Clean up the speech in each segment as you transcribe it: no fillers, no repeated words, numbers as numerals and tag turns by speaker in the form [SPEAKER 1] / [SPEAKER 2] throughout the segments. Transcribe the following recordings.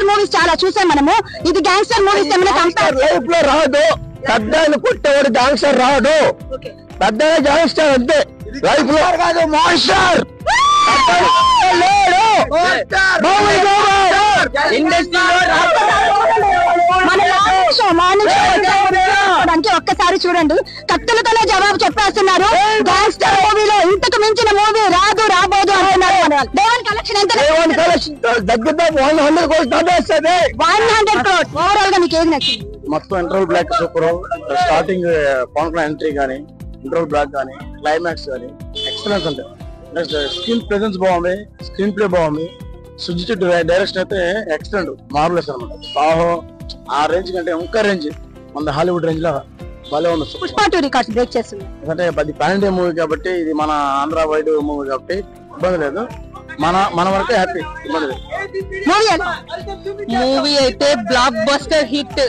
[SPEAKER 1] Movies చాలా చూసాం మనము. ఇది గ్యాంగ్స్టర్ మూవీస్ లైఫ్ లో రాదు. పెద్ద కొట్టేవాడు గ్యాంగ్స్టర్ రాడు, పెద్ద గ్యాంగ్స్టర్ అంతే. లైఫ్ లో కాదు మాన్స్టర్. ఒక్కసారి చూడండి, కత్తులతోనే జవాబు చెప్పేస్తున్నారు. గ్యాంగ్స్టర్ మూవీలో ఇంతకు మించిన మూవీ రాదు, రాబోదు అంటున్నారు. దేవన్ కలెక్షన్ ఎంత? 100 crores. ఓవరాల్ గా మీకు ఏది నచ్చింది?
[SPEAKER 2] మొత్తం interval block super. Starting Pawan Kalyan entry గానీ, ఇంటర్వల్ బ్లాక్ గానీ, క్లైమాక్స్ గానీ ఎక్సలెన్స్ ఉంటాయి. స్క్రీన్ ప్రెజెన్స్ బాగుంది, స్క్రీన్ ప్లే బాగుంది. సుజిత్ డైరెక్షన్ అయితే ఎక్సలెంట్, మార్వెలస్ అనమాట. సాహో ఆ రేంజ్ కంటే ఇంకా రేంజ్ మన హాలీవుడ్ రేంజ్ లో భలే ఉంది.
[SPEAKER 1] పుష్ప 2 రికార్డ్స్ బ్రేక్ చేస్తుంది.
[SPEAKER 2] అంటే అది పాన్ ఇండియా మూవీ కాబట్టి, ఇది మన ఆంధ్ర వైడ్ మూవీ కాబట్టి ఇబ్బంది లేదు. మన వరకే హ్యాపీ, ఇబ్బంది లేదు.
[SPEAKER 3] మూవీ అయితే బ్లాక్ బస్టర్ హిట్.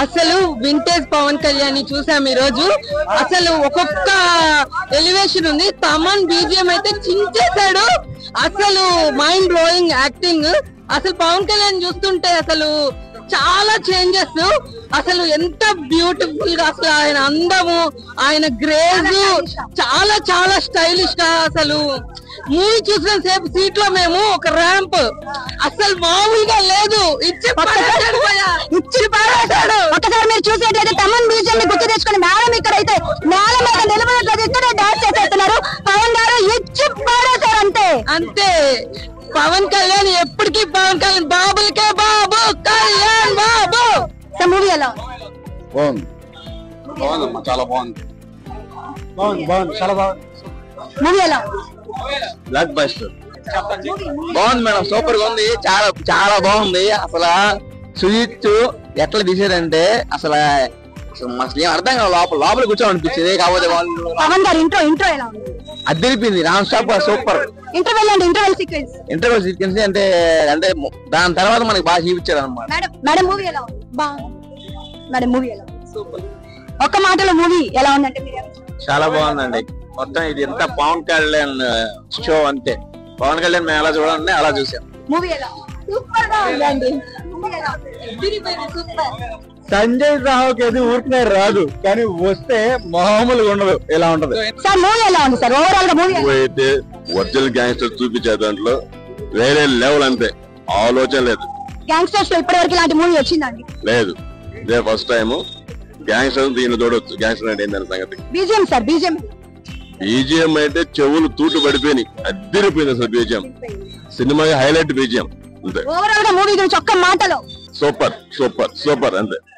[SPEAKER 3] అసలు వింటేజ్ పవన్ కళ్యాణ్ చూసాం ఈ రోజు. అసలు ఒక్కొక్క ఎలివేషన్ ఉంది. తమన్ బీజిఎం అయితే చించేశాడు. అసలు మైండ్ బ్లోయింగ్ యాక్టింగ్. అసలు పవన్ కళ్యాణ్ చూస్తుంటే అసలు చాలా చేంజెస్. అసలు ఎంత బ్యూటిఫుల్ గా, అసలు ఆయన అందము, ఆయన గ్రేజ్ చాలా చాలా స్టైలిష్ గా. అసలు మూవీ చూసిన సేపు సీట్ లో మేము ఒక ర్యాంప్, అసలు మామూలుగా లేదు. ఇచ్చి పారేశాడు.
[SPEAKER 1] ఒకసారి మీరు చూసేటైతే తమన్ బీజిఎం గుర్తు తెచ్చుకుని మేడం ఇక్కడైతే నేల మీద నిలబడట్లేదు, ఇక్కడే డాన్స్ చేసేస్తున్నారు. పవన్ గారు ఇచ్చి పారేశారు అంతే
[SPEAKER 3] అంతే. పవన్ కళ్యాణ్ ఎప్పటికీ పవన్ కళ్యాణ్, బాబులకే బాబు కళ్యాణ్ బాబు.
[SPEAKER 1] మూవీ ఎలా
[SPEAKER 2] బాగుంది? బాగుందమ్మా, చాలా బాగుంది. బాగుంది, చాలా బాగుంది.
[SPEAKER 1] మూవీ ఎలా?
[SPEAKER 2] బ్లాక్ బస్టర్ బాగుంది మేడం, సూపర్ గా ఉంది. చాలా చాలా బాగుంది. అసలు సుజిత్ ఎట్లా తీసారంటే అసలు ఏం అర్థం కాదు. లోపల కూర్చోమనిపించింది. కాకపోతే
[SPEAKER 1] పవన్ గారు ఇంట్రో ఎలా ఉంది?
[SPEAKER 2] అద్దరిపోయింది. Non stop super.
[SPEAKER 1] Interval sequence
[SPEAKER 2] అంటే దాని తర్వాత మనకి బాగా చూపించారు అనమాట.
[SPEAKER 1] మేడం మూవీ ఎలా ఉంది? మేడం మూవీ ఎలా? సూపర్. ఒక్క మాటలో మూవీ ఎలా ఉందంటే
[SPEAKER 2] చాలా బాగుందండి. మొత్తం ఇది ఎంత పవన్ కళ్యాణ్ షో అంతే. పవన్ కళ్యాణ్ మేము ఎలా చూడాలంటే అలా చూసాం.
[SPEAKER 1] మూవీ ఎలా? సూపర్ గా ఉందండి.
[SPEAKER 2] సంజయ్ రావుకి అది ఊరికే రాదు, కానీ వస్తే మామూలుగా ఉండదు. ఎలా ఉంటది
[SPEAKER 1] సార్ మూవీ ఎలా ఉంది సార్? ఓవరాల్ గా మూవీ
[SPEAKER 4] అయితే ఒరిజినల్ గ్యాంగ్స్టర్ చూపించే దాంట్లో వేరే లెవెల్ అంతే, ఆలోచన లేదు.
[SPEAKER 1] గ్యాంగ్స్టర్స్ లో ఇప్పటి వరకు ఇలాంటి మూవీ వచ్చిందండి?
[SPEAKER 4] లేదు, ఇదే ఫస్ట్ టైం. గ్యాంగ్స్టర్ దీన్ని చూడవచ్చు. గ్యాంగ్స్టర్ అంటే ఏంటనే సంగతి.
[SPEAKER 1] బీజిఎం సార్,
[SPEAKER 4] బీజిఎం అయితే చెవులు తూటు పడిపోయినాయి, అద్దరిపోయింది అసలు బీజిఎం. సినిమా హైలైట్ బీజిఎం అంతే.
[SPEAKER 1] ఓవరాల్ గా మూవీ గురించి ఒక్క మాటలో
[SPEAKER 4] సూపర్ సూపర్ సూపర్ అంతే.